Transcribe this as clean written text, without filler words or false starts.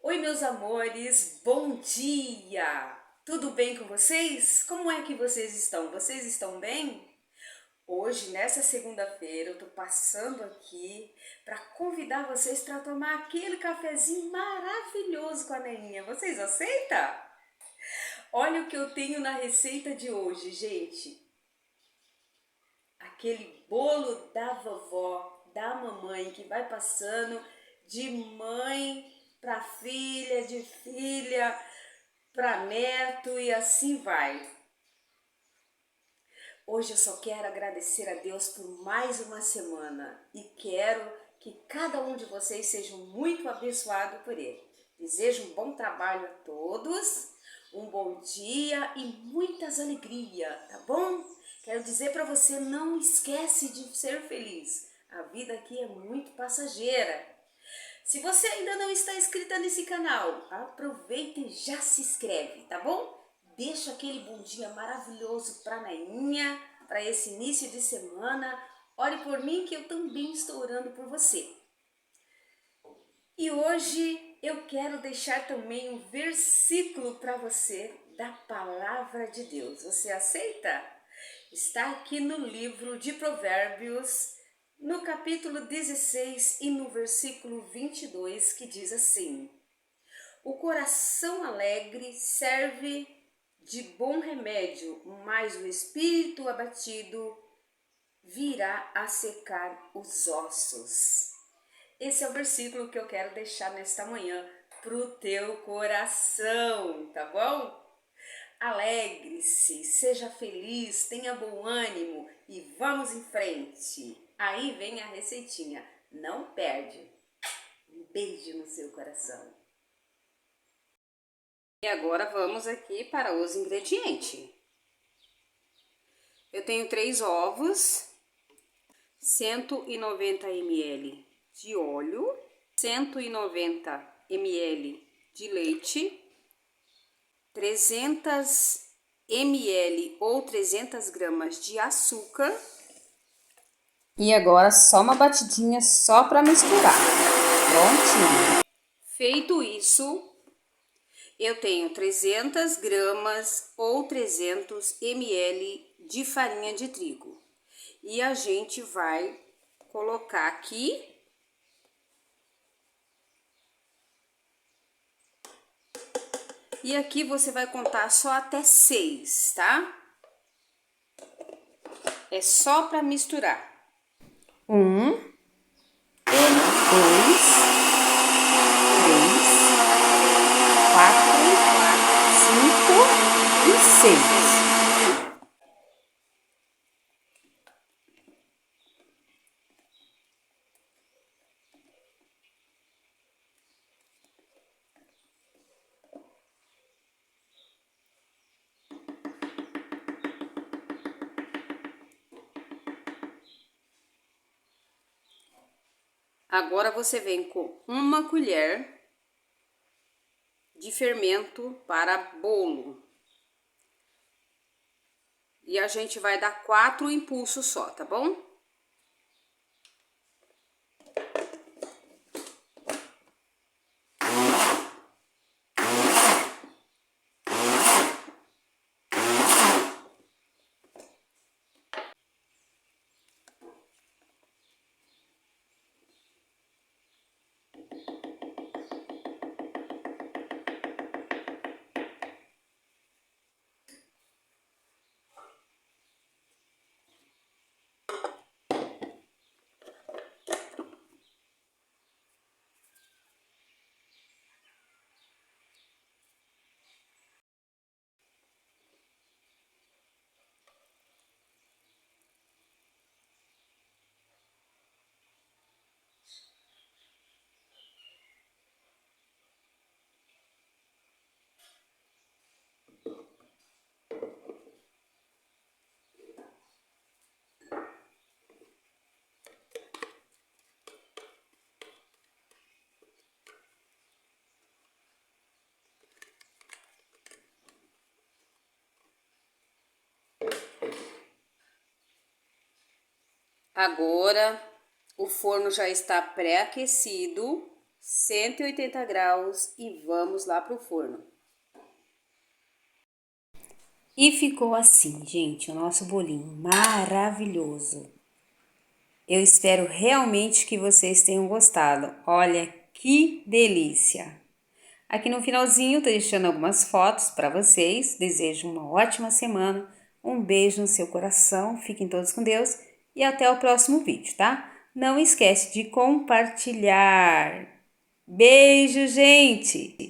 Oi, meus amores, bom dia! Tudo bem com vocês? Como é que vocês estão? Vocês estão bem? Hoje, nessa segunda-feira, eu tô passando aqui para convidar vocês para tomar aquele cafezinho maravilhoso com a Neinha. Vocês aceitam? Olha o que eu tenho na receita de hoje, gente. Aquele bolo da vovó, da mamãe, que vai passando de mãe para filha, de filha para neto e assim vai. Hoje eu só quero agradecer a Deus por mais uma semana e quero que cada um de vocês seja muito abençoado por Ele. Desejo um bom trabalho a todos, um bom dia e muitas alegrias, tá bom? Quero dizer para você, não esquece de ser feliz. A vida aqui é muito passageira. Se você ainda não está inscrita nesse canal, aproveita e já se inscreve, tá bom? Deixa aquele bom dia maravilhoso para a Neinha, para esse início de semana. Ore por mim que eu também estou orando por você. E hoje eu quero deixar também um versículo para você da palavra de Deus. Você aceita? Está aqui no livro de Provérbios, no capítulo 16 e no versículo 22, que diz assim: o coração alegre serve de bom remédio, mas o espírito abatido virá a secar os ossos. Esse é o versículo que eu quero deixar nesta manhã pro teu coração, tá bom? Alegre-se, seja feliz, tenha bom ânimo e vamos em frente. Aí vem a receitinha, não perde. Um beijo no seu coração. E agora vamos aqui para os ingredientes. Eu tenho 3 ovos, 190 ml de óleo, 190 ml de leite, 300 ml ou 300 gramas de açúcar. E agora só uma batidinha só para misturar. Prontinho. Feito isso, eu tenho 300 gramas ou 300 ml de farinha de trigo. E a gente vai colocar aqui. E aqui você vai contar só até 6, tá? É só para misturar. 1, 2, 3, 4, 5 e 6. Agora você vem com uma colher de fermento para bolo. E a gente vai dar 4 impulsos só, tá bom? Agora o forno já está pré-aquecido 180 graus e vamos lá pro forno. E ficou assim, gente, o nosso bolinho maravilhoso. Eu espero realmente que vocês tenham gostado. Olha que delícia! Aqui no finalzinho tô deixando algumas fotos para vocês. Desejo uma ótima semana. Um beijo no seu coração. Fiquem todos com Deus e até o próximo vídeo, tá? Não esquece de compartilhar. Beijo, gente!